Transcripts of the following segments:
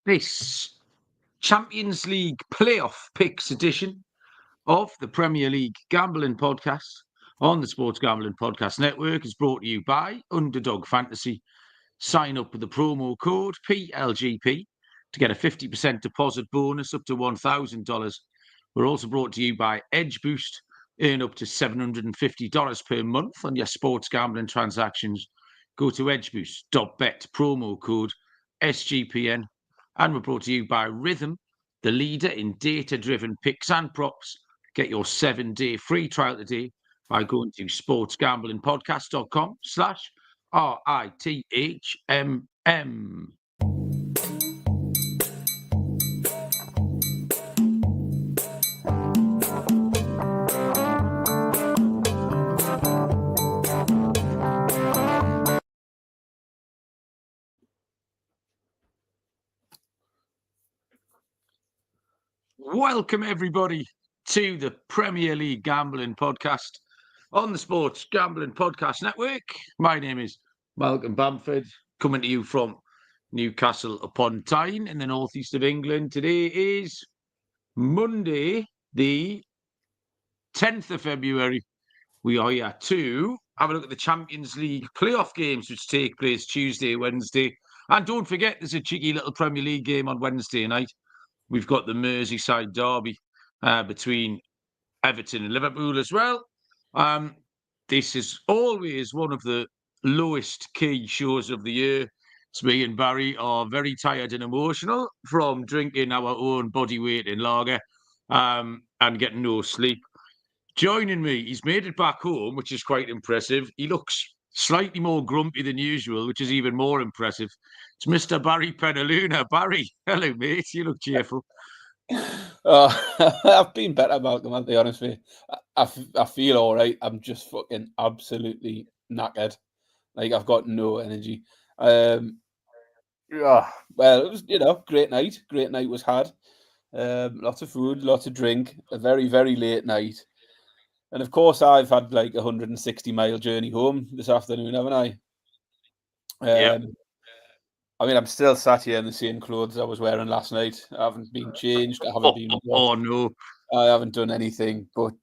this Champions League playoff picks edition of the Premier League Gambling Podcast on the Sports Gambling Podcast Network is brought to you by Underdog Fantasy. Sign up with the promo code PLGP to get a 50% deposit bonus up to $1,000. We're also brought to you by Edge Boost. Earn up to $750 per month on your sports gambling transactions. Go to edgeboost.bet, promo code SGPN. And we're brought to you by Rhythm, the leader in data-driven picks and props. Get your 7-day free trial today by going to sportsgamblingpodcast.com/RITHMM. Welcome, everybody, to the Premier League Gambling Podcast on the Sports Gambling Podcast Network. My name is Malcolm Bamford, coming to you from Newcastle upon Tyne in the northeast of England. Today is Monday, the 10th of February. We are here to have a look at the Champions League playoff games, which take place Tuesday, Wednesday. And don't forget, there's a cheeky little Premier League game on Wednesday night. We've got the Merseyside derby between Everton and Liverpool as well. This is always one of the lowest key shows of the year. It's me and Barry are very tired and emotional from drinking our own body weight in lager and getting no sleep. Joining me, he's made it back home, which is quite impressive. He looks slightly more grumpy than usual, which is even more impressive. It's Mr. Barry Penaluna. Barry, hello, mate. You look cheerful. I've been better, Malcolm, I'll be honest with you. I feel all right. I'm just fucking absolutely knackered. Like, I've got no energy. Well, it was, great night. Great night was had. Lots of food, lots of drink, a very, very late night. And of course, I've had like a 160-mile journey home this afternoon, haven't I? Yeah. I mean, I'm still sat here in the same clothes I was wearing last night. I haven't been changed. I haven't been. Oh, no. I haven't done anything, but,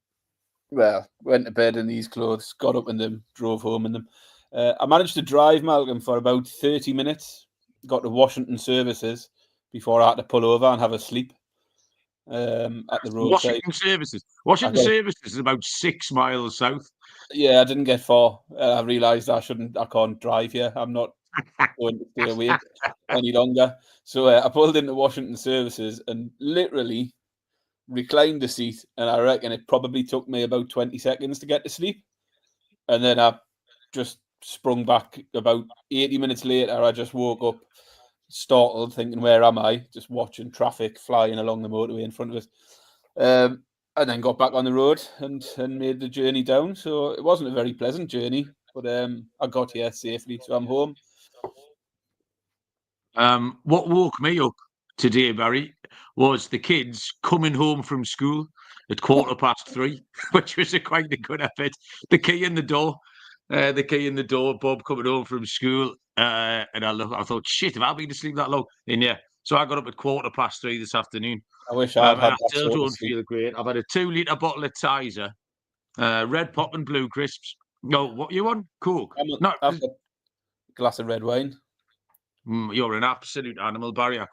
well, went to bed in these clothes, got up in them, drove home in them. I managed to drive, Malcolm, for about 30 minutes. Got to Washington Services before I had to pull over and have a sleep at the roadside. Washington Services is about 6 miles south. Yeah, I didn't get far. I realised I can't drive here. I'm not going to stay awake any longer. So I pulled into Washington Services and literally reclined the seat, and I reckon it probably took me about 20 seconds to get to sleep. And then I just sprung back about 80 minutes later. I just woke up startled, thinking, where am I? Just watching traffic flying along the motorway in front of us. And then got back on the road and made the journey down. So it wasn't a very pleasant journey, but I got here safely, so I'm home. What woke me up today, Barry, was the kids coming home from school at 3:15, which was quite a good effort. The key in the door, Bob coming home from school. And I thought, shit, have I been asleep that long? And yeah, so I got up at 3:15 this afternoon. I wish I'd had I still don't feel great. I've had a 2-litre bottle of Tizer, Red Pop and Blue Crisps. No, what you want? Coke? No, I've got a glass of red wine. You're an absolute animal, Barry. I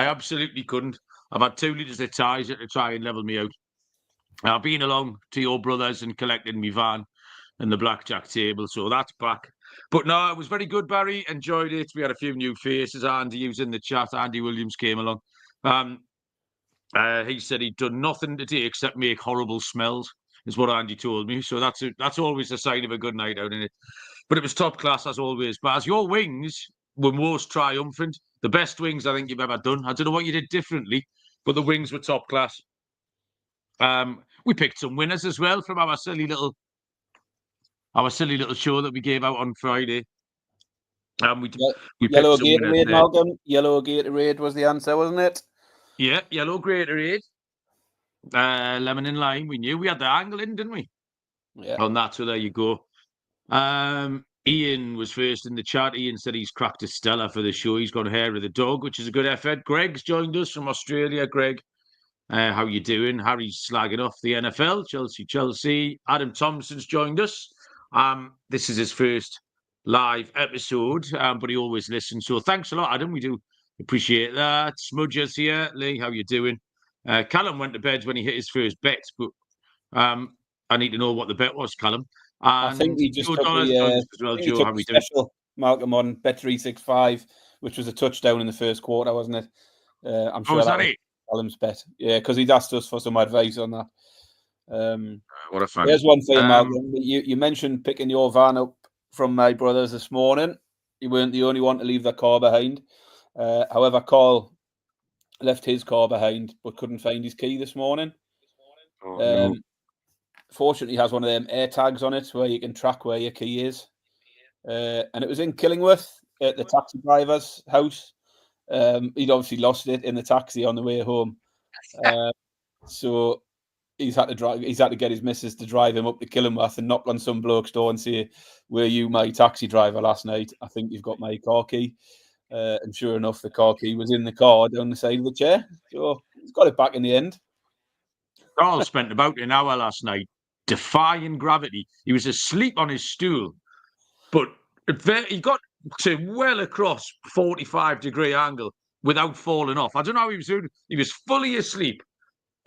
absolutely couldn't. I've had 2 litres of Tizer to try and level me out. I've been along to your brothers and collected my van and the blackjack table, so that's back. But no, it was very good, Barry. Enjoyed it. We had a few new faces. Andy was in the chat. Andy Williams came along. He said he'd done nothing today except make horrible smells, is what Andy told me. So that's always a sign of a good night out, isn't it? But it was top class as always. Baz, your wings were most triumphant. The best wings I think you've ever done. I don't know what you did differently, but the wings were top class. We picked some winners as well from our silly little show that we gave out on Friday. We Yellow Gatorade, Malcolm. Yellow Gatorade was the answer, wasn't it? Yeah, yellow Gatorade. Lemon and lime. We knew we had the angle in, didn't we? Yeah. On that, so there you go. Ian was first in the chat. Ian said he's cracked a Stella for the show. He's got hair of the dog, which is a good effort. Greg's joined us from Australia. Greg, how you doing? Harry's slagging off the NFL. Chelsea. Adam Thompson's joined us. This is his first live episode, but he always listens. So thanks a lot, Adam. We do appreciate that. Smudger's here. Lee, how you doing? Callum went to bed when he hit his first bet, but I need to know what the bet was, Callum. I think he just took the, as well, Joe. How we doing? Special Malcolm on Bet365, which was a touchdown in the first quarter, wasn't it? I'm sure that was Callum's bet. Yeah, because he'd asked us for some advice on that. What a fan. Here's one for you, Malcolm. You mentioned picking your van up from my brothers this morning. You weren't the only one to leave their car behind. However, Carl left his car behind but couldn't find his key this morning. No. Fortunately, he has one of them air tags on it where you can track where your key is. And it was in Killingworth at the taxi driver's house. He'd obviously lost it in the taxi on the way home. So he's had to get his missus to drive him up to Killingworth and knock on some bloke's door and say, "Were you my taxi driver last night? I think you've got my car key." And sure enough, the car key was in the car down the side of the chair. So he's got it back in the end. Carl spent about an hour last night defying gravity. He was asleep on his stool, but he got to well across 45-degree angle without falling off. I don't know how he was doing. He was fully asleep,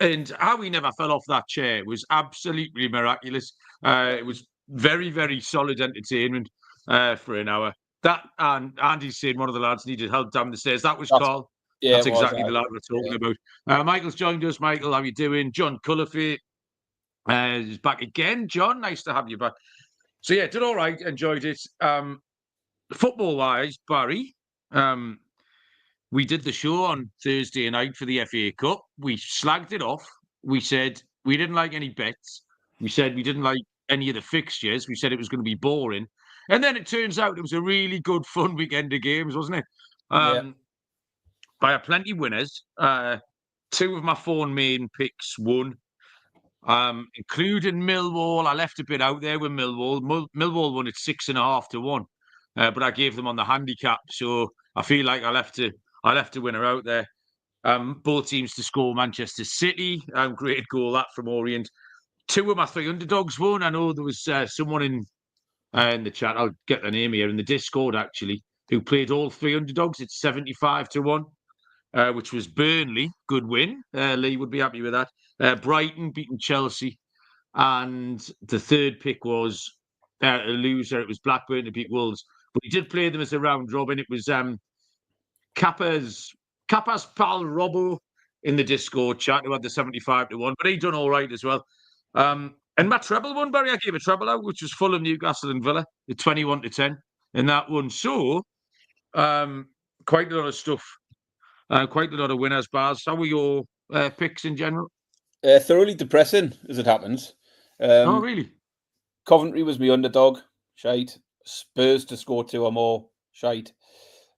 and how he never fell off that chair was absolutely miraculous. It was very, very solid entertainment for an hour. That, and Andy's saying one of the lads needed help down the stairs. That was Carl. Yeah, that's exactly the lad we're talking about. Michael's joined us. Michael, how you doing? John Cullifay is back again. John, nice to have you back. So yeah, did all right. Enjoyed it. Football-wise, Barry, we did the show on Thursday night for the FA Cup. We slagged it off. We said we didn't like any bets. We said we didn't like any of the fixtures. We said it was going to be boring. And then it turns out it was a really good, fun weekend of games, wasn't it? By a plenty winners. Two of my four main picks won, including Millwall. I left a bit out there with Millwall. Millwall won at 6.5 to 1, but I gave them on the handicap, so I feel like I left a winner out there. Both teams to score. Manchester City, great goal that from Orient. Two of my three underdogs won. I know there was someone in the chat. I'll get the name here in the Discord actually, who played all three underdogs. It's 75 to 1. Which was Burnley. Good win. Lee would be happy with that. Brighton beating Chelsea. And the third pick was a loser. It was Blackburn to beat Wolves. But he did play them as a round robin. It was Kappa's pal Robbo in the Discord chat who had the 75 to 1. But he done all right as well. And my treble one, Barry, I gave a treble out, which was Fulham, Newcastle and Villa, the 21 to 10 in that one. So quite a lot of stuff. Quite a lot of winners, Baz. How were your picks in general? Thoroughly depressing, as it happens. Oh, really? Coventry was my underdog. Shite. Spurs to score 2 or more. Shite.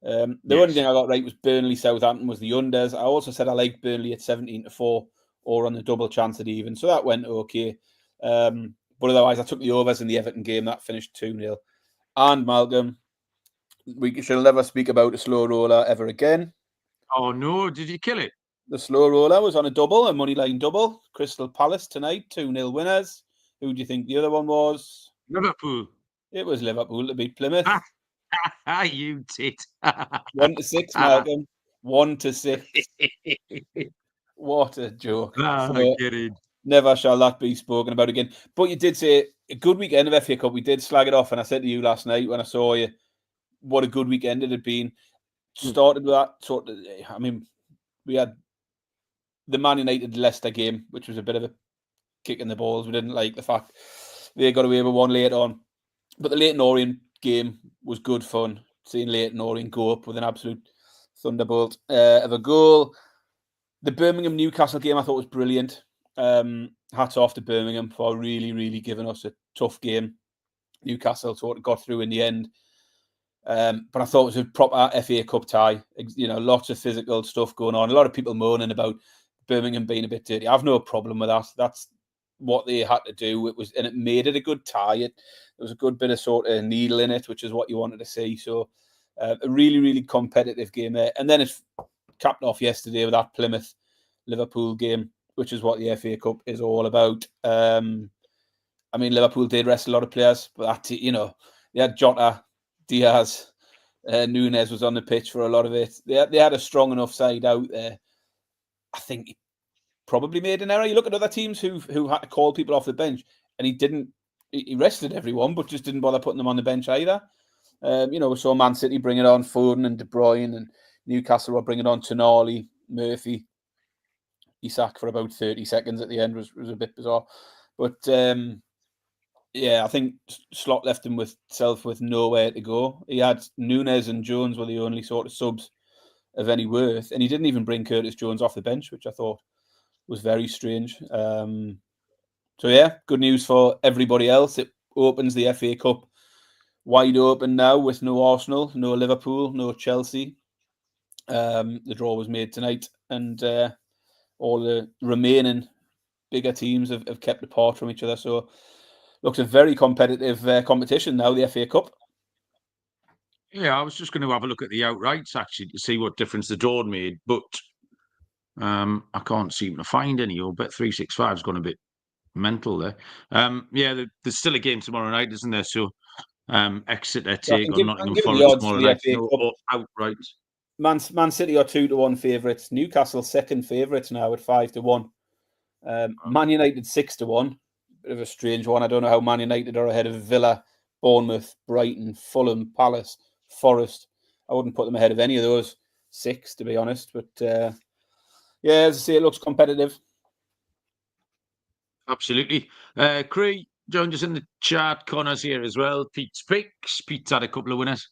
The only thing I got right was Burnley Southampton was the unders. I also said I liked Burnley at 17 to 4 or on the double chance at even. So that went okay. But otherwise, I took the overs in the Everton game. That finished 2-0. And Malcolm, we shall never speak about a slow roller ever again. Oh, no. Did you kill it? The slow roller was on a double, a moneyline double. Crystal Palace tonight, 2-0 winners. Who do you think the other one was? Liverpool. It was Liverpool to beat Plymouth. You tit. 1-6, Malcolm. 1-6. What a joke. Never shall that be spoken about again. But you did say a good weekend of FA Cup. We did slag it off, and I said to you last night when I saw you, what a good weekend it had been. Started with that sort of, I mean, we had the Man United Leicester game, which was a bit of a kick in the balls. We didn't like the fact they got away with one late on. But the Leyton Orient game was good fun. Seeing Leyton Orient go up with an absolute thunderbolt of a goal. The Birmingham Newcastle game I thought was brilliant. Hats off to Birmingham for really, really giving us a tough game. Newcastle sort of got through in the end. But I thought it was a proper FA Cup tie. You know, lots of physical stuff going on. A lot of people moaning about Birmingham being a bit dirty. I have no problem with that. what they had to do. And it made it a good tie. There was a good bit of sort of needle in it, which is what you wanted to see. So a really, really competitive game there. And then it's capped off yesterday with that Plymouth Liverpool game, which is what the FA Cup is all about. I mean, Liverpool did rest a lot of players, but that, you know, they had Jota, Diaz, Nunes was on the pitch for a lot of it. They had a strong enough side out there. I think he probably made an error. You look at other teams who had to call people off the bench, and he didn't. He rested everyone, but just didn't bother putting them on the bench either. You know, we saw Man City bring it on Foden and De Bruyne, and Newcastle were bringing on Tonali, Murphy, Isak for about 30 seconds at the end was a bit bizarre. But yeah, I think Slot left himself with nowhere to go. He had Nunes and Jones were the only sort of subs of any worth, and he didn't even bring Curtis Jones off the bench, which I thought was very strange. So yeah, good news for everybody else. It opens the FA Cup wide open now with no Arsenal, no Liverpool, no Chelsea. The draw was made tonight, and all the remaining bigger teams have kept apart from each other. So looks a very competitive competition now, the FA Cup. Yeah, I was just going to have a look at the outrights actually to see what difference the draw made, but I can't seem to find any. Or Bet365's gone a bit mental there. Yeah, there's still a game tomorrow night, isn't there? So Exeter take on Nottingham Forest tomorrow night. No outright. Man City are 2-1 favourites. Newcastle second favourites now at 5-1. Man United 6-1. Bit of a strange one. I don't know how Man United are ahead of Villa, Bournemouth, Brighton, Fulham, Palace, Forest. I wouldn't put them ahead of any of those six, to be honest. But yeah, as I say, it looks competitive. Absolutely. Cree joined us in the chat. Connor's here as well. Pete's picks. Pete's had a couple of winners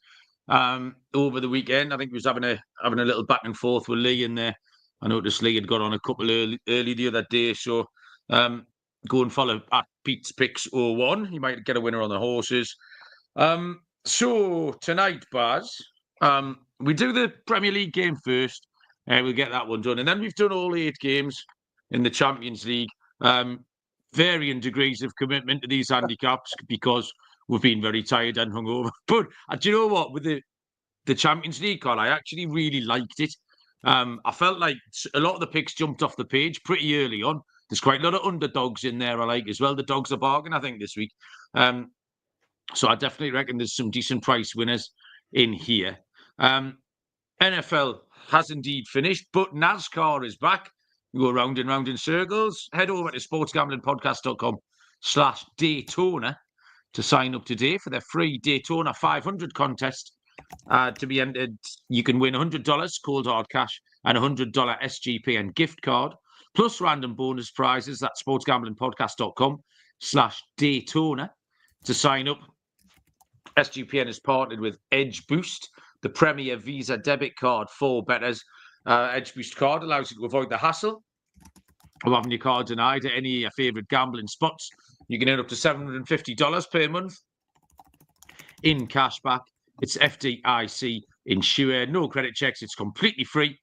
over the weekend. I think he was having a little back and forth with Lee in there. I noticed Lee had got on a couple early the other day. So go and follow at Pete's Picks 01. You might get a winner on the horses. So tonight, Baz, we do the Premier League game first. We'll get that one done. And then we've done all 8 games in the Champions League. Varying degrees of commitment to these handicaps because we've been very tired and hungover. But do you know what? With the Champions League card, I actually really liked it. I felt like a lot of the picks jumped off the page pretty early on. There's quite a lot of underdogs in there I like as well. The dogs are bargain, I think, this week. So I definitely reckon there's some decent price winners in here. NFL has indeed finished, but NASCAR is back. We go round and round in circles. Head over to sportsgamblingpodcast.com/Daytona to sign up today for their free Daytona 500 contest. To be entered, you can win $100 cold hard cash and $100 SGPN gift card, plus random bonus prizes. That's sportsgamblingpodcast.com/Daytona to sign up. SGPN is partnered with Edge Boost, the premier Visa debit card for bettors. Edge Boost card allows you to avoid the hassle of having your card denied at any of your favourite gambling spots. You can earn up to $750 per month in cash back. It's FDIC insured, no credit checks. It's completely free.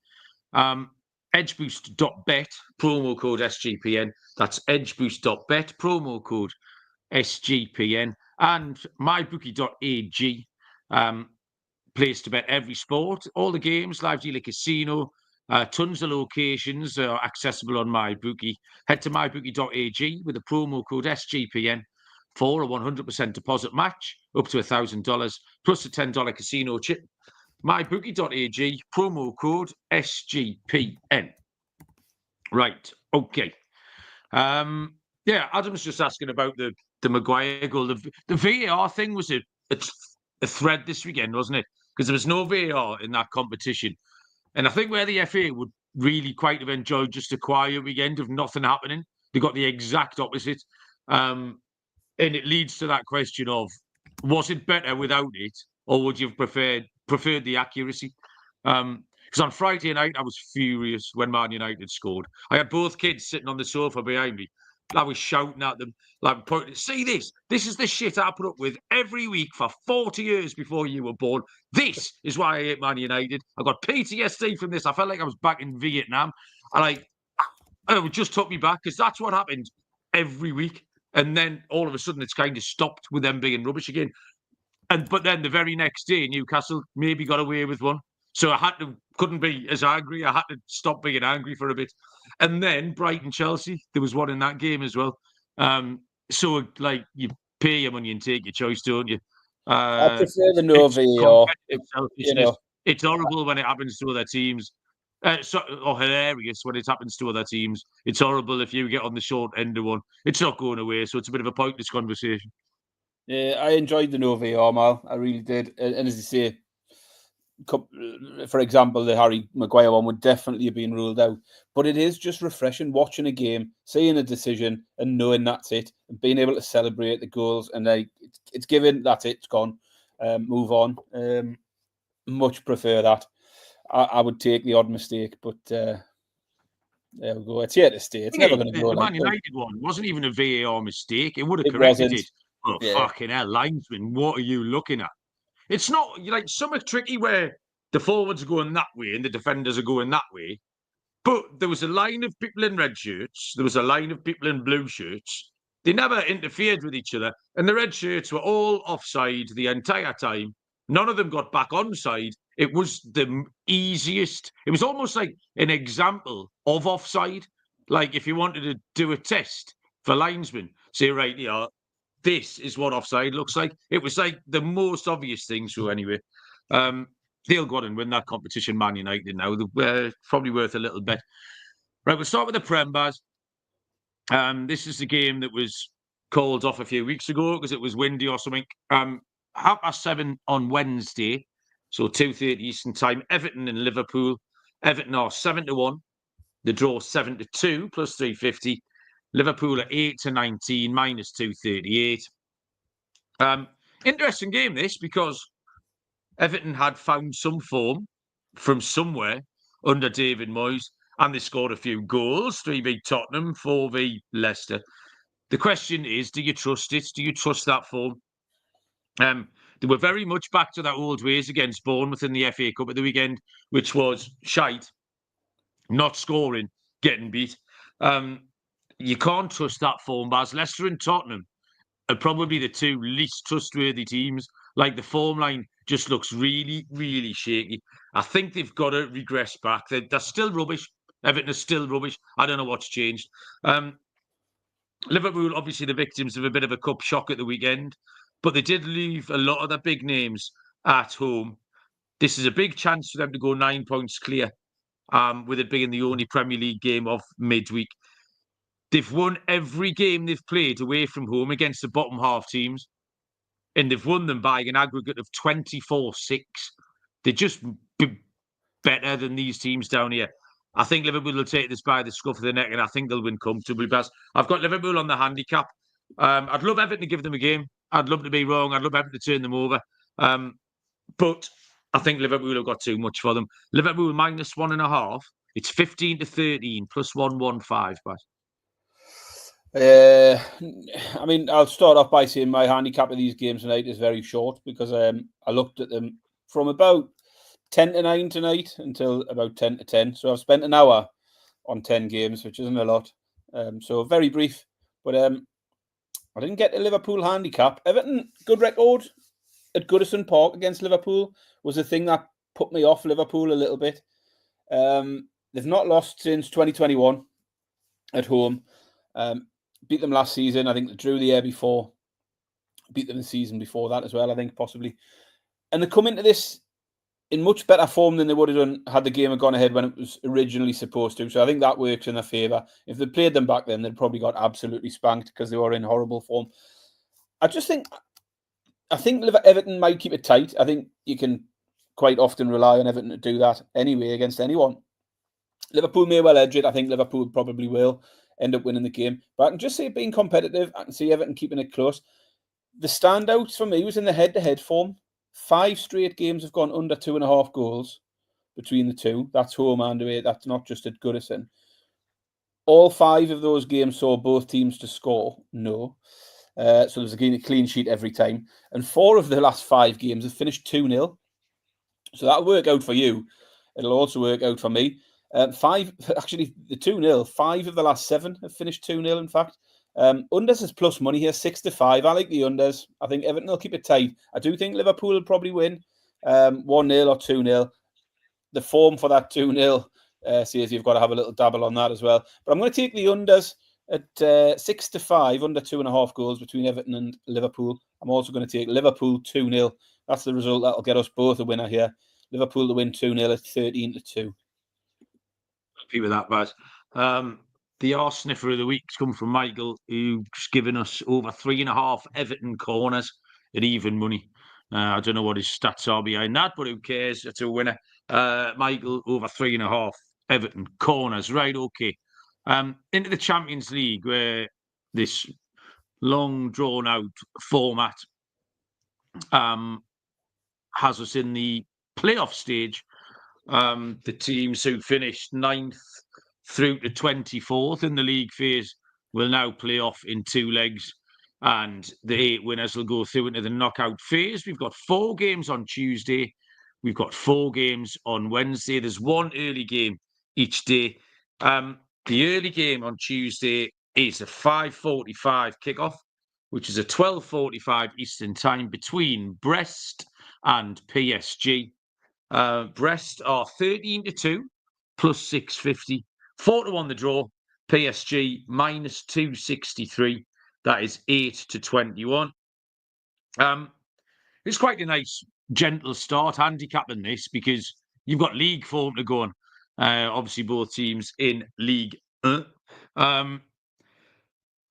Edgeboost.bet, promo code SGPN. That's edgeboost.bet, promo code SGPN. And mybookie.ag, place to bet every sport, all the games, live dealer casino, tons of locations are accessible on MyBookie. Head to mybookie.ag with the promo code SGPN for a 100% deposit match up to $1,000 plus a $10 casino chip. mybookie.ag, promo code SGPN. Right, okay. Yeah, Adam's just asking about the Maguire goal. The VAR thing was a thread this weekend, wasn't it? Because there was no VAR in that competition. And I think where the FA would really quite have enjoyed just a quiet weekend of nothing happening, they got the exact opposite. And it leads to that question of, was it better without it, or would you have preferred the accuracy? Because on Friday night, I was furious when Man United scored. I had both kids sitting on the sofa behind me. I was shouting at them, like, see this? This is the shit I put up with every week for 40 years before you were born. This is why I hate Man United. I got PTSD from this. I felt like I was back in Vietnam. And it just took me back because that's what happened. every week. And then all of a sudden it's kind of stopped with them being rubbish again. But then the very next day, Newcastle maybe got away with one. So couldn't be as angry. I had to stop being angry for a bit. And then Brighton-Chelsea, there was one in that game as well. So, like, you pay your money and take your choice, don't you? I prefer the no VAR. Competitive selfishness. It's horrible when it happens to other teams. Or hilarious when it happens to other teams. It's horrible if you get on the short end of one. It's not going away, so it's a bit of a pointless conversation. Yeah, I enjoyed the no VAR, Mal. I really did. And as you say, for example, the Harry Maguire one would definitely have been ruled out. But it is just refreshing watching a game, seeing a decision and knowing that's it, and being able to celebrate the goals. And it's given, that's it, it's gone. Move on. Much prefer that. I would take the odd mistake, but there we go. It's here to stay. It's never going to go the like Man United one wasn't even a VAR mistake. It would have it corrected wasn't. it. Oh, yeah. Fucking hell, linesman, what are you looking at? It's not like something tricky where the forwards are going that way and the defenders are going that way. But there was a line of people in red shirts. There was a line of people in blue shirts. They never interfered with each other. And the red shirts were all offside the entire time. None of them got back onside. It was the easiest. It was almost like an example of offside. Like if you wanted to do a test for linesmen, say, right, this is what offside looks like. It was like the most obvious thing. So anyway, they'll go on and win that competition, Man United now. They're probably worth a little bet. Right, we'll start with the Prem, Baz. This is the game that was called off a few weeks ago because it was windy or something. 7:30 on Wednesday, so 2:30 Eastern Time. Everton and Liverpool. Everton are 7-1. The draw 7-2 plus 350. Liverpool are 8-19 minus 238. Interesting game this because Everton had found some form from somewhere under David Moyes, and they scored a few goals. 3 beat Tottenham, 4 v Leicester. The question is, do you trust it? Do you trust that form? They were very much back to their old ways against Bournemouth in the FA Cup at the weekend, which was shite, not scoring, getting beat. You can't trust that form, Baz. Leicester and Tottenham are probably the two least trustworthy teams. Like the form line just looks really, really shaky. I think they've got to regress back. They're still rubbish. Everton is still rubbish. I don't know what's changed. Liverpool, obviously, the victims of a bit of a cup shock at the weekend, but they did leave a lot of their big names at home. This is a big chance for them to go 9 points clear, with it being the only Premier League game of midweek. They've won every game they've played away from home against the bottom half teams, and they've won them by an aggregate of 24-6. They're just better than these teams down here. I think Liverpool will take this by the scruff of the neck, and I think they'll win comfortably. But I've got Liverpool on the handicap. I'd love Everton to give them a game. I'd love to be wrong. I'd love Everton to turn them over. But I think Liverpool have got too much for them. Liverpool minus 1.5. It's 15-13 plus 115. I mean, I'll start off by saying my handicap of these games tonight is very short because I looked at them from about 10-9 tonight until about 10-10. So I've spent an hour on 10 games, which isn't a lot. So very brief. But I didn't get the Liverpool handicap. Everton, good record at Goodison Park against Liverpool was the thing that put me off Liverpool a little bit. They've not lost since 2021 at home. Beat them last season. I think they drew the year before. Beat them the season before that as well, I think, possibly. And they come into this in much better form than they would have done had the game gone ahead when it was originally supposed to. So I think that works in their favour. If they played them back then, they'd probably got absolutely spanked because they were in horrible form. I think Everton might keep it tight. I think you can quite often rely on Everton to do that anyway against anyone. Liverpool may well edge it. I think Liverpool probably will end up winning the game. But I can just see it being competitive. I can see Everton keeping it close. The standouts for me was in the head-to-head form. 5 straight games have gone under 2.5 goals between the two. That's home and away. That's not just at Goodison. All 5 of those games saw both teams to score. No. So there's a clean sheet every time. And 4 of the last 5 games have finished 2-0. So that'll work out for you. It'll also work out for me. 5, actually, the 2-0, 5 of the last 7 have finished 2-0, in fact. Unders is plus money here, 6-5. I like the unders. I think Everton will keep it tight. I do think Liverpool will probably win 1-0 or 2-0. The form for that 2-0 says you've got to have a little dabble on that as well. But I'm going to take the unders at 6-5, under 2.5 goals between Everton and Liverpool. I'm also going to take Liverpool 2-0. That's the result that'll get us both a winner here. Liverpool to win 2-0 at 13-2. Happy with that, Baz. The arse sniffer of the week's come from Michael, who's given us over 3.5 Everton corners at even money. I don't know what his stats are behind that, but who cares? It's a winner. Michael, over 3.5 Everton corners. Right, okay. Into the Champions League, where this long, drawn-out format has us in the playoff stage. The teams who finished 9th through to 24th in the league phase will now play off in 2 legs, and the 8 winners will go through into the knockout phase. We've got 4 games on Tuesday. We've got 4 games on Wednesday. There's 1 early game each day. The early game on Tuesday is a 5:45 kickoff, which is a 12:45 Eastern time between Brest and PSG. Brest are 13-2, plus 650. 4-1 the draw. PSG minus 263. That is 8-21. It's quite a nice, gentle start handicapping this because you've got league form to go on. Obviously, both teams in League 1.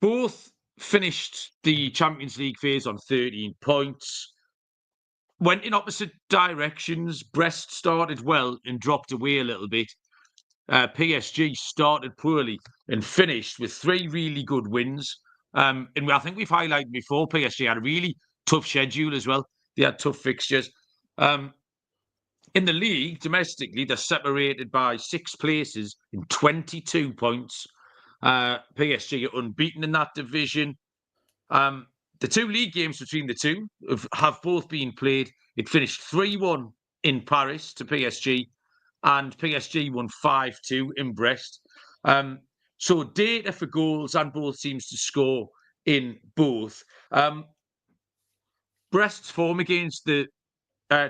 Both finished the Champions League phase on 13 points. Went in opposite directions. Brest started well and dropped away a little bit. PSG started poorly and finished with 3 really good wins. And I think we've highlighted before, PSG had a really tough schedule as well. They had tough fixtures. In the league, domestically, they're separated by 6 places in 22 points. PSG are unbeaten in that division. The 2 league games between the two have both been played. It finished 3-1 in Paris to PSG, and PSG won 5-2 in Brest. So data for goals and both teams to score in both. Brest's form against the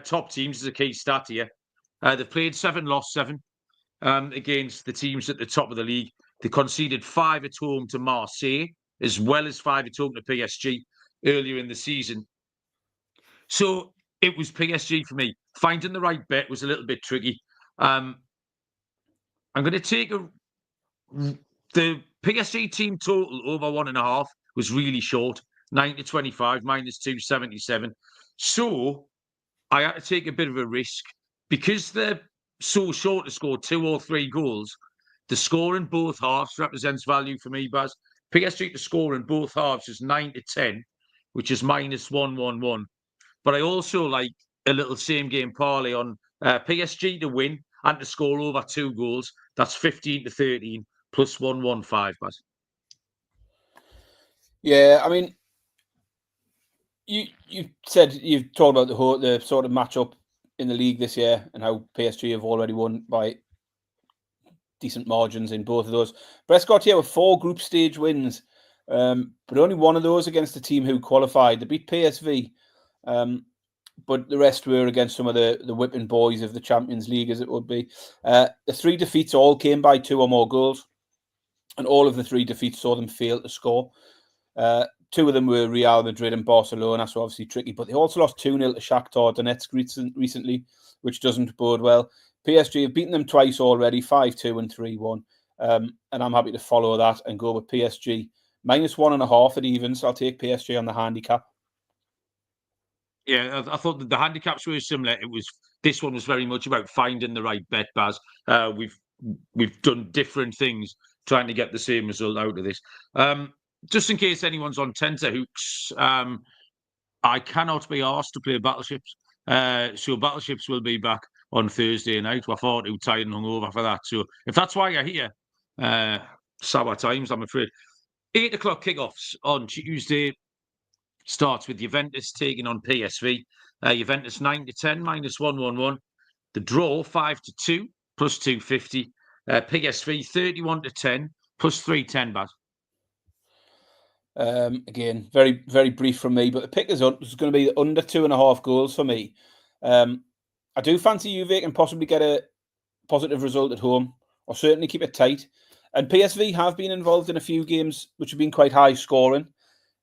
top teams is a key stat here. They've played 7, lost 7 against the teams at the top of the league. They conceded 5 at home to Marseille, as well as 5 at home to PSG earlier in the season. So it was PSG for me. Finding the right bet was a little bit tricky. I'm going to take the PSG team total over 1.5 was really short, 9-25, minus 277. So I had to take a bit of a risk because they're so short to score 2 or 3 goals. The score in both halves represents value for me, Baz. PSG to score in both halves is 9-10, which is minus 111. But I also like a little same game parlay on PSG to win and to score over 2 goals. That's 15-13 plus 115, Baz. Yeah, I mean, you said you've talked about the sort of matchup in the league this year and how PSG have already won by decent margins in both of those. Brest got here with 4 group stage wins, but only one of those against the team who qualified. They beat PSV, but the rest were against some of the whipping boys of the Champions League, as it would be. The 3 defeats all came by 2 or more goals, and all of the 3 defeats saw them fail to score. 2 of them were Real Madrid and Barcelona, so obviously tricky. But they also lost 2-0 to Shakhtar Donetsk recently, which doesn't bode well. PSG have beaten them twice already, 5-2 and 3-1. And I'm happy to follow that and go with PSG. Minus 1.5 at evens. I'll take PSG on the handicap. Yeah, I thought that the handicaps were similar. This one was very much about finding the right bet, Baz. We've done different things trying to get the same result out of this. Just in case anyone's on tenterhooks, I cannot be asked to play Battleships. So Battleships will be back on Thursday night. We're far too tired and hungover for that. So if that's why you're here, sour times, I'm afraid. 8 o'clock kickoffs on Tuesday. Starts with Juventus taking on PSV. Juventus 9-10, minus 111. The draw 5-2, plus 250. PSV 31-10, plus 310, Baz. Again, very, very brief from me, but the pick is going to be under 2.5 goals for me. I do fancy Juve can possibly get a positive result at home, or certainly keep it tight. And PSV have been involved in a few games which have been quite high scoring.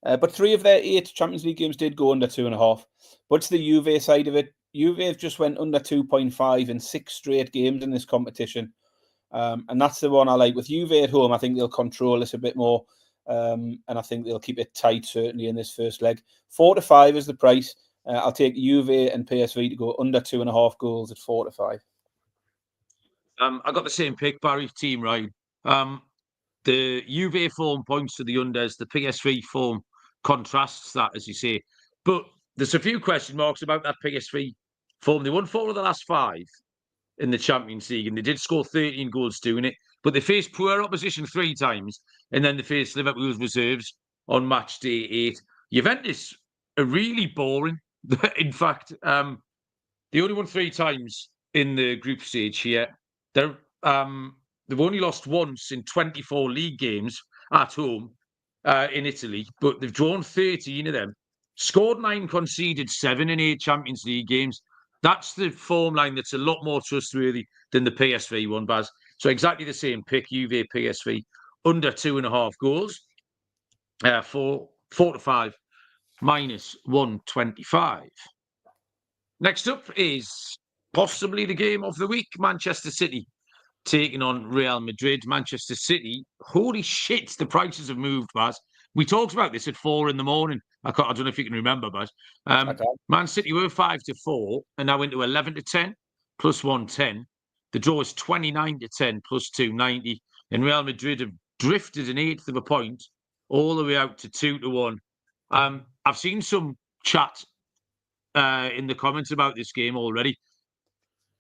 But 3 of their 8 Champions League games did go under 2.5. But it's the Juve side of it. Juve have just went under 2.5 in 6 straight games in this competition. And that's the one I like. With Juve at home, I think they'll control this a bit more. And I think they'll keep it tight, certainly, in this first leg. 4-5 is the price. I'll take Juve and PSV to go under 2.5 goals at 4-5. I got the same pick, Barry, team Ryan. The Juve form points to the unders. The PSV form contrasts that, as you say. But there's a few question marks about that PSV form. They won 4 of the last 5 in the Champions League, and they did score 13 goals doing it. But they faced poor opposition 3 times, and then they faced Liverpool's reserves on match day 8. Juventus are really boring. In fact, they only won 3 times in the group stage here. They've only lost once in 24 league games at home in Italy, but they've drawn 13 of them, scored 9, conceded 7 in 8 Champions League games. That's the form line that's a lot more trustworthy than the PSV one, Baz. So exactly the same pick, Juve, PSV, under 2.5 goals, 4-5, minus 125. Next up is possibly the game of the week, Manchester City taking on Real Madrid. Manchester City, holy shit, the prices have moved, Baz. We talked about this at 4 in the morning. I don't know if you can remember, Baz. Man City were 5-4 and now into 11-10 plus 110. The draw is 29-10 plus 290. And Real Madrid have drifted an eighth of a point all the way out to 2-1. I've seen some chat in the comments about this game already.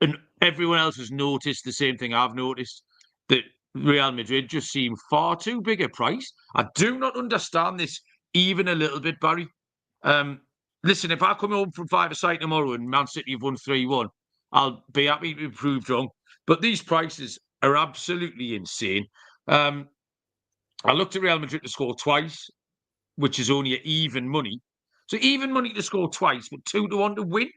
And everyone else has noticed the same thing I've noticed, that Real Madrid just seem far too big a price. I do not understand this even a little bit, Barry. Listen, if I come home from 5-a-side tomorrow and Man City have won 3-1, I'll be happy to be proved wrong. But these prices are absolutely insane. I looked at Real Madrid to score twice, which is only even money. So even money to score twice, but 2-1 to win.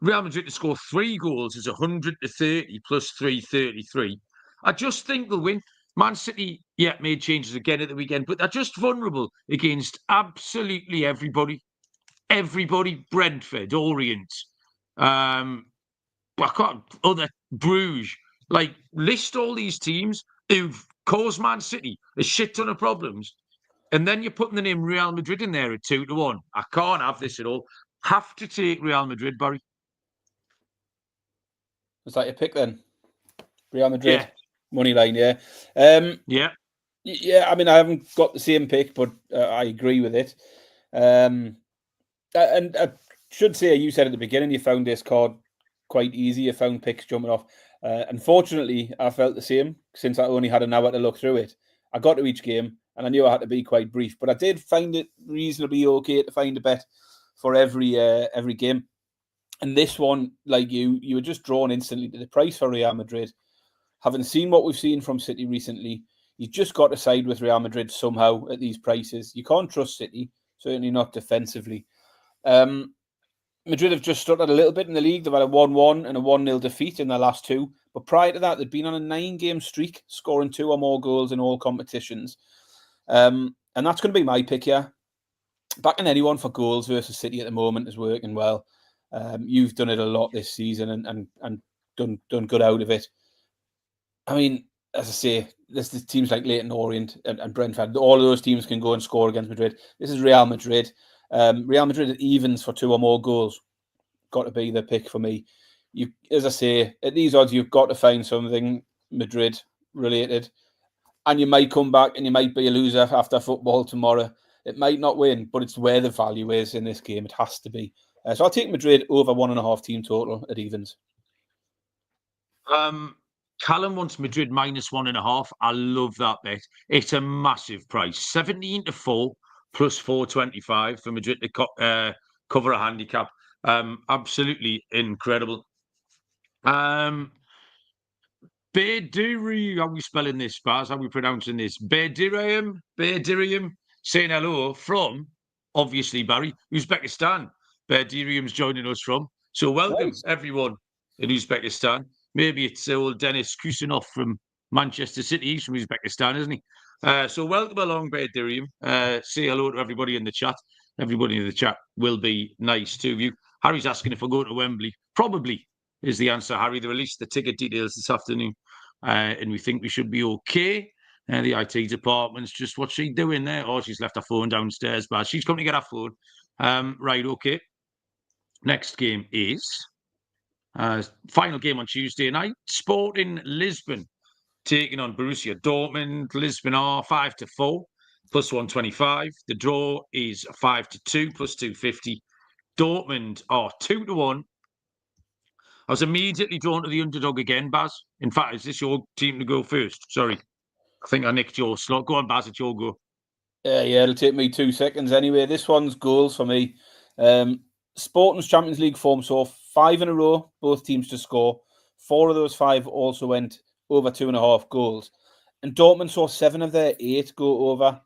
Real Madrid to score 3 goals is 100-30 plus 333. I just think they'll win. Man City, made changes again at the weekend, but they're just vulnerable against absolutely everybody. Everybody, Brentford, Orient, other Brugge. Like, list all these teams who've caused Man City a shit ton of problems. And then you're putting the name Real Madrid in there at 2-1. I can't have this at all. Have to take Real Madrid, Barry. Was that your pick then? Real Madrid, yeah. Money line, yeah. Yeah, I mean, I haven't got the same pick, but I agree with it. And I should say, you said at the beginning, you found this card quite easy. You found picks jumping off. Unfortunately, I felt the same since I only had an hour to look through it. I got to each game, and I knew I had to be quite brief, but I did find it reasonably okay to find a bet for every game. And this one, like you were just drawn instantly to the price for Real Madrid. Having seen what we've seen from City recently, you just got to side with Real Madrid somehow at these prices. You can't trust City, certainly not defensively. Madrid have just stuttered a little bit in the league. They've had a 1-1 and a 1-0 defeat in their last 2. But prior to that, they'd been on a 9-game streak, scoring 2 or more goals in all competitions. And that's going to be my pick here. Backing anyone for goals versus City at the moment is working well. You've done it a lot this season and done good out of it. I mean, as I say, there's teams like Leyton Orient and Brentford. All of those teams can go and score against Madrid. This is Real Madrid. Real Madrid at evens for 2 or more goals. Got to be the pick for me. As I say, at these odds, you've got to find something Madrid related. And you might come back and you might be a loser after football tomorrow. It might not win, but it's where the value is in this game. It has to be. So I'll take Madrid over 1.5 team total at evens. Callum wants Madrid minus 1.5. I love that bet. It's a massive price. 17-4 plus 425 for Madrid to cover a handicap. Absolutely incredible. Bedirium. How are we spelling this, Baz? How are we pronouncing this? Bedirium. Saying hello from, obviously, Barry, Uzbekistan. Bedirium's joining us from. So welcome, Nice. everyone in Uzbekistan. Maybe it's old Dennis Kusinov from Manchester City. He's from Uzbekistan, isn't he? So welcome along, Bedirium. Say hello to everybody in the chat. Everybody in the chat will be nice to you. Harry's asking if I go to Wembley. Probably is the answer, Harry. They released the ticket details this afternoon, and we think we should be okay. The IT department's just, what's she doing there? Oh, she's left her phone downstairs, but she's coming to get her phone. Right, okay. Next game is final game on Tuesday night. Sporting Lisbon taking on Borussia Dortmund. Lisbon are 5-4 plus 125. The draw is 5-2 plus 250. Dortmund are 2-1. I was immediately drawn to the underdog again, Baz. In fact, is this your team to go first? Sorry. I think I nicked your slot. Go on, Baz, it's your go. Yeah, it'll take me 2 seconds anyway. This one's goals for me. Sporting's Champions League form, so 5 in a row, both teams to score. 4 of those 5 also went over 2.5 goals. And Dortmund saw 7 of their 8 go over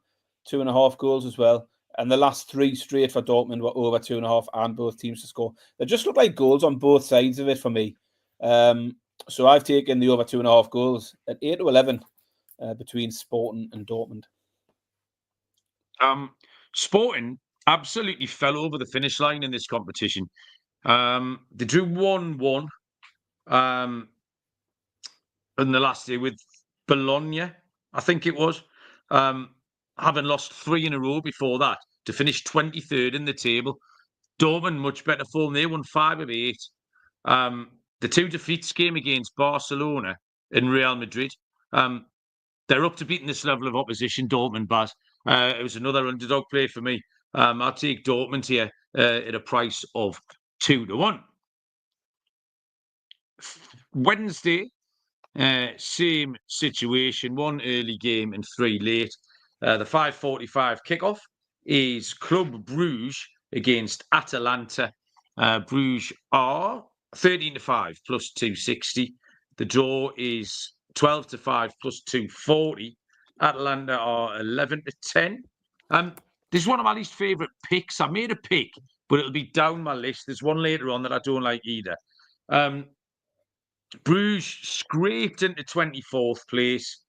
2.5 goals as well. And the last 3 straight for Dortmund were over 2.5 and both teams to score. They just look like goals on both sides of it for me. So I've taken the over 2.5 goals at 8-11 between Sporting and Dortmund. Sporting absolutely fell over the finish line in this competition. They drew 1-1 in the last year with Bologna, I think it was, having lost 3 in a row before that to finish 23rd in the table. Dortmund, much better form. They won 5 of 8. The 2 defeats came against Barcelona and Real Madrid. They're up to beating this level of opposition, Dortmund, Baz. It was another underdog play for me. I'll take Dortmund here at a price of 2-1. Wednesday, same situation. 1 early game and 3 late. The 5:45 kickoff is Club Brugge against Atalanta. Brugge are 13-5 plus 260. The draw is 12-5 plus 240. Atalanta are 11-10. This is one of my least favourite picks. I made a pick, but it'll be down my list. There's one later on that I don't like either. Bruges scraped into 24th place,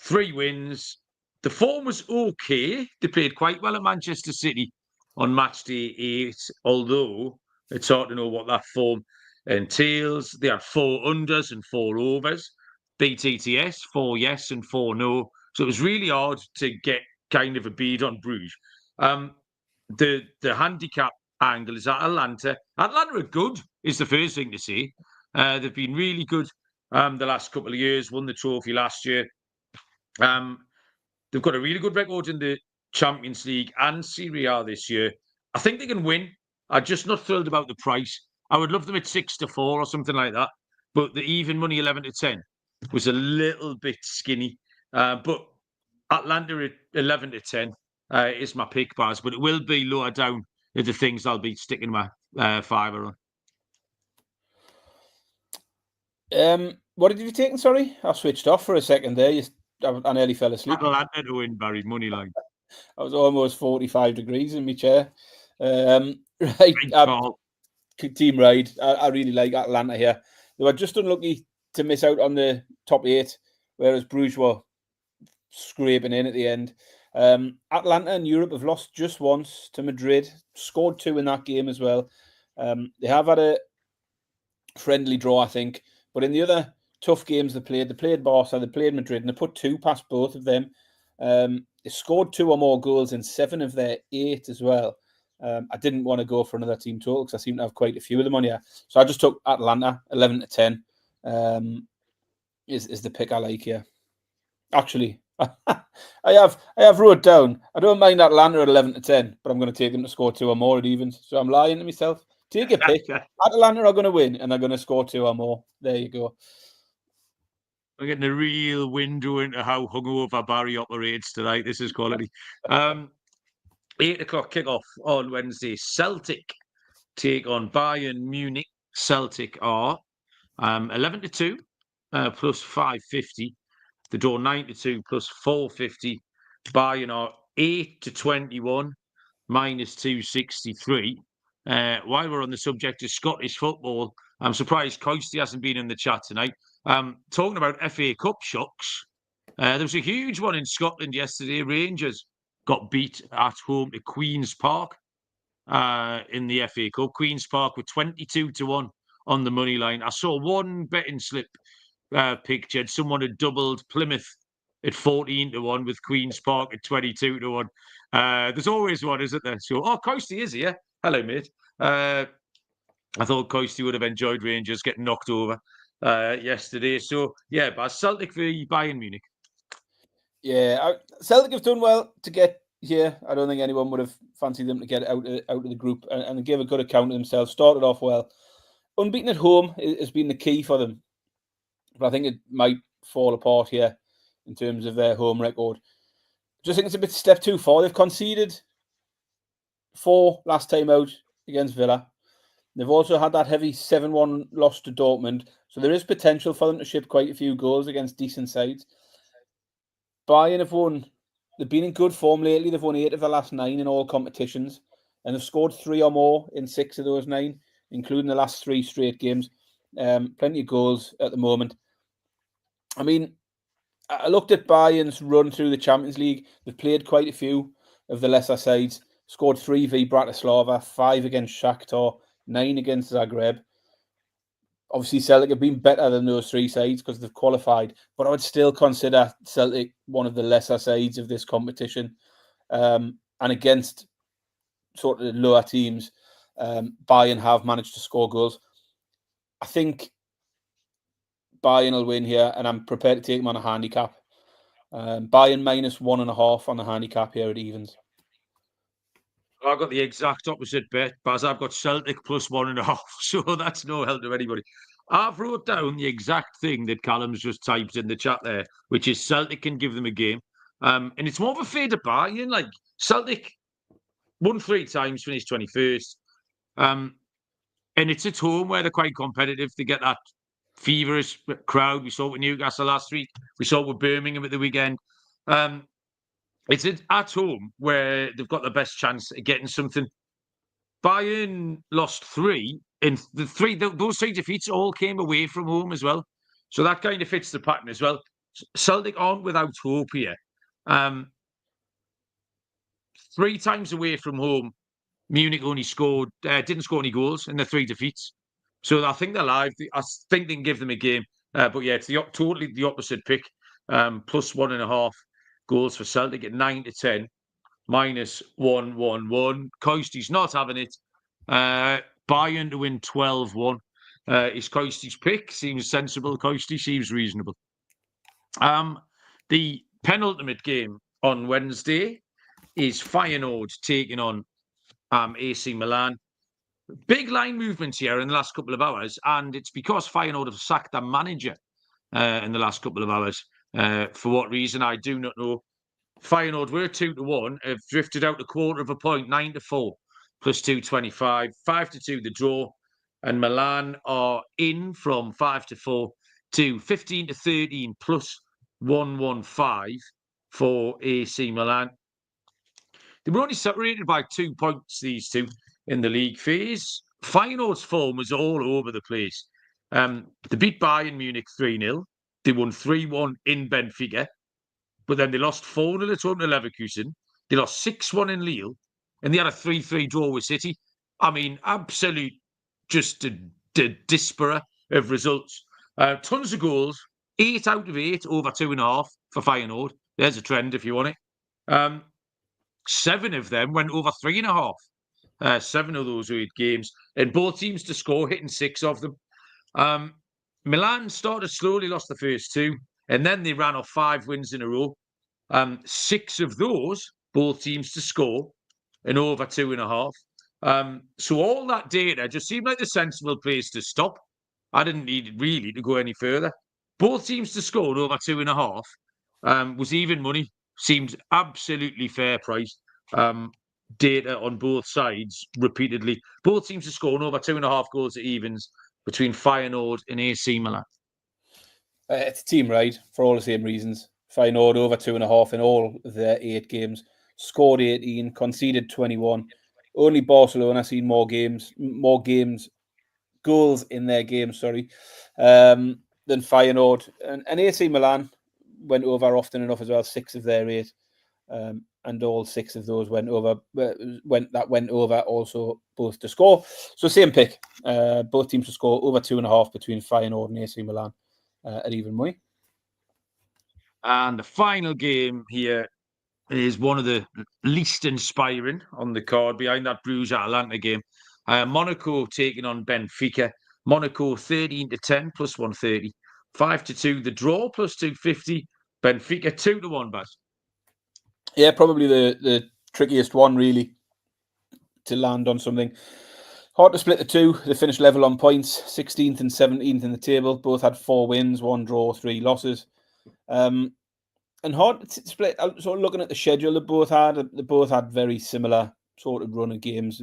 3 wins. The form was okay. They played quite well at Manchester City on match day 8, although it's hard to know what that form entails. They had 4 unders and 4 overs. BTTS, 4 yes and 4 no. So it was really hard to get kind of a bead on Bruges. The handicap angle is Atalanta. Atalanta are good, is the first thing to say. They've been really good the last couple of years, won the trophy last year. They've got a really good record in the Champions League and Serie A this year. I think they can win. I'm just not thrilled about the price. I would love them at 6-4 or something like that. But the even money 11-10 was a little bit skinny. But Atlanta at 11-10 is my pick, Baz. But it will be lower down at the things I'll be sticking my fiver on. What did you take? Sorry, I switched off for a second there. I nearly fell asleep. Atalanta to win, Barry, money line. I was almost 45 degrees in my chair. Right, team ride. I really like Atalanta here. They were just unlucky to miss out on the top 8, whereas Bruges were scraping in at the end. Atalanta in Europe have lost just once to Madrid, scored 2 in that game as well. They have had a friendly draw, I think, but in the other tough games they played Barca, they played Madrid, and they put 2 past both of them. They scored 2 or more goals in 7 of their 8 as well. I didn't want to go for another team total because I seem to have quite a few of them on here. So I just took Atalanta, 11-10. Is the pick I like here. Actually, I have wrote down, I don't mind Atalanta at 11-10, but I'm going to take them to score 2 or more at evens. So I'm lying to myself. Take a pick. Atalanta are going to win, and they're going to score 2 or more. There you go. We're getting a real window into how hungover Barry operates tonight. This is quality. 8 o'clock kickoff on Wednesday. Celtic take on Bayern Munich. Celtic are 11-2 plus 550. The draw 9-2 plus 450. Bayern are 8-21 minus 263. While we're on the subject of Scottish football, I'm surprised Coisty hasn't been in the chat tonight. Talking about FA Cup shocks, there was a huge one in Scotland yesterday. Rangers got beat at home to Queen's Park in the FA Cup. Queen's Park were 22-1 on the money line. I saw one betting slip pictured. Someone had doubled Plymouth at 14-1 with Queen's Park at 22-1. There's always one, isn't there? So, Coisty is here. Hello, mate. I thought Coisty would have enjoyed Rangers getting knocked over yesterday. So, yeah, but Celtic v Bayern Munich. Yeah, Celtic have done well to get here. I don't think anyone would have fancied them to get out of the group and give a good account of themselves. Started off well. Unbeaten at home has been the key for them. But I think it might fall apart here in terms of their home record. Just think it's a bit step too far. They've conceded 4 last time out against Villa. They've also had that heavy 7-1 loss to Dortmund. So there is potential for them to ship quite a few goals against decent sides. Bayern have won. They've been in good form lately. They've won 8 of the last 9 in all competitions. And they've scored 3 or more in 6 of those 9, including the last 3 straight games. Plenty of goals at the moment. I mean, I looked at Bayern's run through the Champions League. They've played quite a few of the lesser sides. Scored 3 v Bratislava, 5 against Shakhtar, 9 against Zagreb. Obviously, Celtic have been better than those 3 sides because they've qualified. But I would still consider Celtic one of the lesser sides of this competition. And against sort of lower teams, Bayern have managed to score goals. I think Bayern will win here, and I'm prepared to take them on a handicap. Bayern minus 1.5 on the handicap here at evens. I got the exact opposite bet, Baz. I've got Celtic plus 1.5, so that's no help to anybody. I've wrote down the exact thing that Callum's just typed in the chat there, which is Celtic can give them a game. And it's more of a fade to Bayern. Like, Celtic won 3 times, finished 21st. And it's at home where they're quite competitive. They get that feverish crowd. We saw it with Newcastle last week. We saw it with Birmingham at the weekend. It's at home where they've got the best chance of getting something. Bayern lost 3, and those 3 defeats all came away from home as well. So that kind of fits the pattern as well. Celtic aren't without hope here. 3 times away from home, Munich only didn't score any goals in the 3 defeats. So I think they're live. I think they can give them a game. But yeah, it's totally the opposite pick. Plus 1.5 goals for Celtic at 9-10, minus 111. Coisty's not having it. Bayern to win 12-1. Is Coisty's pick? Seems sensible. Coisty seems reasonable. The penultimate game on Wednesday is Feyenoord taking on AC Milan. Big line movements here in the last couple of hours, and it's because Feyenoord have sacked their manager in the last couple of hours. For what reason, I do not know. Feyenoord were 2-1, have drifted out a quarter of a point, 9-4, plus 225, 5-2 the draw, and Milan are in from 5-4 to 15-13, plus 115 for AC Milan. They were only separated by 2 points, these two, in the league phase. Feyenoord's form was all over the place. They beat Bayern Munich 3-0. They won 3-1 in Benfica. But then they lost 4-0 at home to Leverkusen. They lost 6-1 in Lille. And they had a 3-3 draw with City. I mean, absolute, just a disparate of results. Tons of goals. 8 out of 8, over 2.5 for Feyenoord. There's a trend if you want it. 7 of them went over 3.5. 7 of those 8 games. And both teams to score, hitting 6 of them. Milan started slowly, lost the first 2. And then they ran off 5 wins in a row. 6 of those, both teams to score, and over 2.5. So all that data just seemed like the sensible place to stop. I didn't need really to go any further. Both teams to score over 2.5 was even money. Seemed absolutely fair price. Data on both sides repeatedly. Both teams to score over 2.5 goals at evens between Feyenoord and AC Milan. It's a team ride for all the same reasons. Feyenoord over 2.5 in all of their 8 games. Scored 18, conceded 21. Only Barcelona seen more goals in their games, than Feyenoord. And AC Milan went over often enough as well, 6 of their 8. And all 6 of those went over also both to score. So same pick. Both teams to score over 2.5 between Feyenoord and AC Milan at even money. And the final game here is one of the least inspiring on the card behind that Brugge Atalanta game. Monaco taking on Benfica. Monaco 13-10 plus 130. 5-2 the draw plus 250. Benfica 2-1, Baz. Yeah, probably the trickiest one really to land on something. Hard to split the two. They finished level on points, 16th and 17th in the table. Both had 4 wins, 1 draw, 3 losses. And hard to split. Sort of looking at the schedule they both had very similar sort of run of games,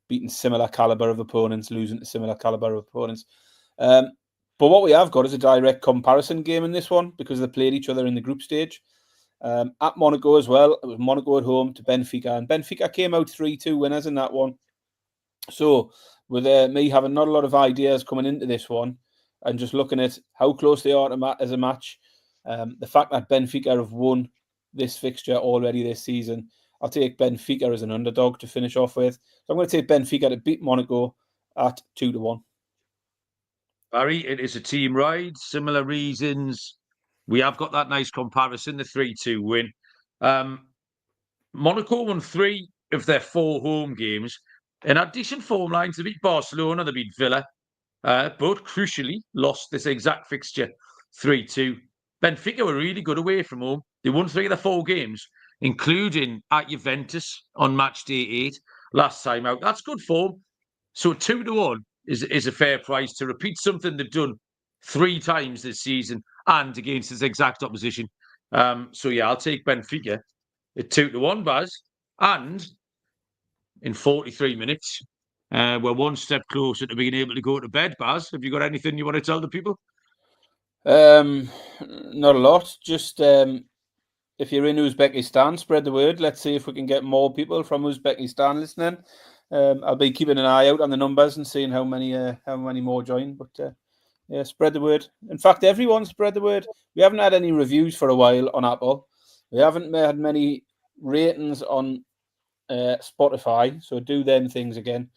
beating similar caliber of opponents, losing to similar caliber of opponents. But what we have got is a direct comparison game in this one because they played each other in the group stage. At Monaco as well. It was Monaco at home to Benfica, and Benfica came out 3-2 winners in that one. So with me having not a lot of ideas coming into this one and just looking at how close they are as a match, the fact that Benfica have won this fixture already this season, I'll take Benfica as an underdog to finish off with. So I'm going to take Benfica to beat Monaco at 2-1. Barry, it is a team ride. Similar reasons. We have got that nice comparison, the 3-2 win. Monaco won 3 of their 4 home games and had decent form lines. They beat Barcelona, they beat Villa, but crucially lost this exact fixture 3-2. Benfica were really good away from home. They won 3 of their 4 games, including at Juventus on match day 8 last time out. That's good form. So 2-1 is a fair price to repeat something they've done 3 times this season and against its exact opposition. So yeah, I'll take Benfica at 2-1, Baz. And in 43 minutes, we're one step closer to being able to go to bed, Baz. Have you got anything you want to tell the people? Not a lot. Just if you're in Uzbekistan, spread the word. Let's see if we can get more people from Uzbekistan listening. I'll be keeping an eye out on the numbers and seeing how many more join. But yeah, spread the word. In fact, everyone spread the word. We haven't had any reviews for a while on Apple. We haven't had many ratings on Spotify. So do them things again.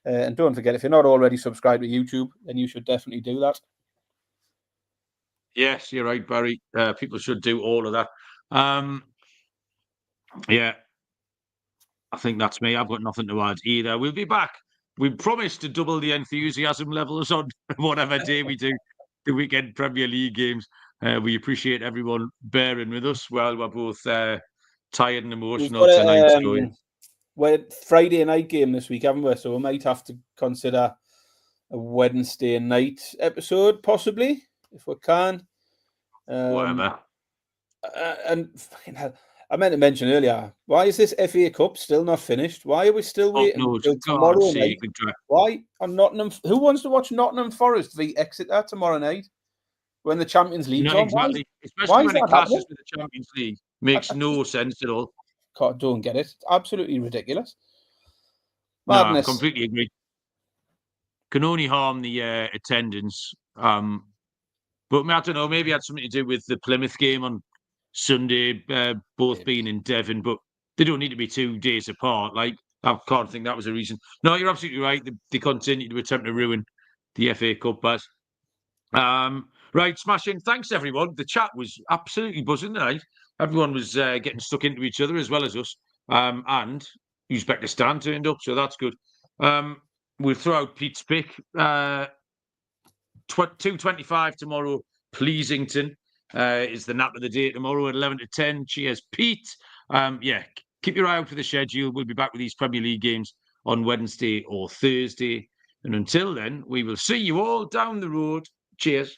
And don't forget, if you're not already subscribed to YouTube, then you should definitely do that. Yes, you're right, Barry. People should do all of that. Yeah, I think that's me. I've got nothing to add either. We'll be back. We promised to double the enthusiasm levels on whatever day we do the weekend Premier League games. We appreciate everyone bearing with us while we're both tired and emotional tonight. We're Friday night game this week, haven't we? So we might have to consider a Wednesday night episode, possibly, if we can. Whatever. And I meant to mention earlier, why is this FA Cup still not finished? Why are we still waiting until tomorrow night? Why on Nottingham? Who wants to watch Nottingham Forest v Exeter tomorrow night when the Champions League's on? Exactly. Especially when it clashes with the Champions League. Makes no sense at all. Don't get it. It's absolutely ridiculous. Madness. No, I completely agree. Can only harm the attendance. But I don't know, maybe it had something to do with the Plymouth game on Sunday, both being in Devon, but they don't need to be 2 days apart. Like, I can't think that was a reason. No, you're absolutely right. They continue to attempt to ruin the FA Cup, Baz. Right, smashing. Thanks, everyone. The chat was absolutely buzzing tonight. Everyone was getting stuck into each other as well as us. And Uzbekistan turned up, so that's good. We'll throw out Pete's pick. 2:25 tomorrow. Pleasington is the nap of the day tomorrow at 11-10. Cheers, Pete. Yeah, keep your eye out for the schedule. We'll be back with these Premier League games on Wednesday or Thursday. And until then, we will see you all down the road. Cheers.